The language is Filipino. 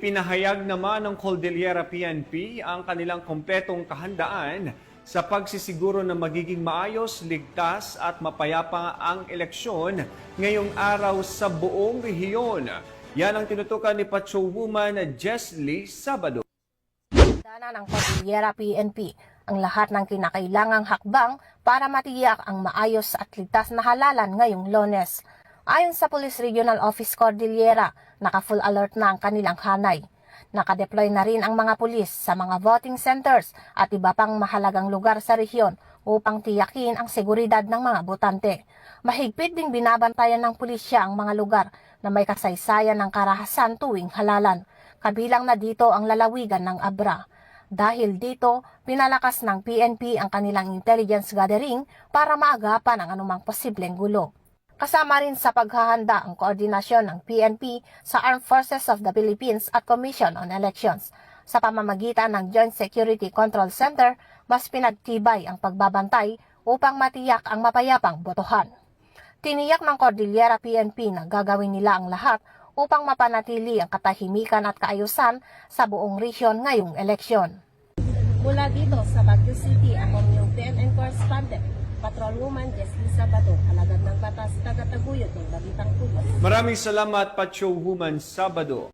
Ipinahayag naman ng Cordillera PNP ang kanilang kompletong kahandaan sa pagsisiguro na magiging maayos, ligtas at mapayapa ang eleksyon ngayong araw sa buong rehiyon. Yan ang tinutukan ni Patrolwoman Jesly Sabado. Dana ng Cordillera PNP ang lahat ng kinakailangang hakbang para matiyak ang maayos at ligtas na halalan ngayong Lunes. Ayon sa Police Regional Office Cordillera, naka-full alert na ang kanilang hanay. Nakadeploy na rin ang mga pulis sa mga voting centers at iba pang mahalagang lugar sa rehiyon upang tiyakin ang seguridad ng mga botante. Mahigpit ding binabantayan ng pulisya ang mga lugar na may kasaysayan ng karahasan tuwing halalan. Kabilang na dito ang lalawigan ng Abra. Dahil dito, pinalakas ng PNP ang kanilang intelligence gathering para maagapan ang anumang posibleng gulo. Kasama rin sa paghahanda ang koordinasyon ng PNP sa Armed Forces of the Philippines at Commission on Elections. Sa pamamagitan ng Joint Security Control Center, mas pinagtibay ang pagbabantay upang matiyak ang mapayapang botohan. Tiniyak ng Cordillera PNP na gagawin nila ang lahat upang mapanatili ang katahimikan at kaayusan sa buong rehiyon ngayong eleksyon. Mula dito sa Baguio City, ako yung PNN correspondent, Patrolwoman Jesly Sabado, alagad ng batas, taga-taguyod ng Balitang Pulis. Maraming salamat, Patrolwoman Sabado.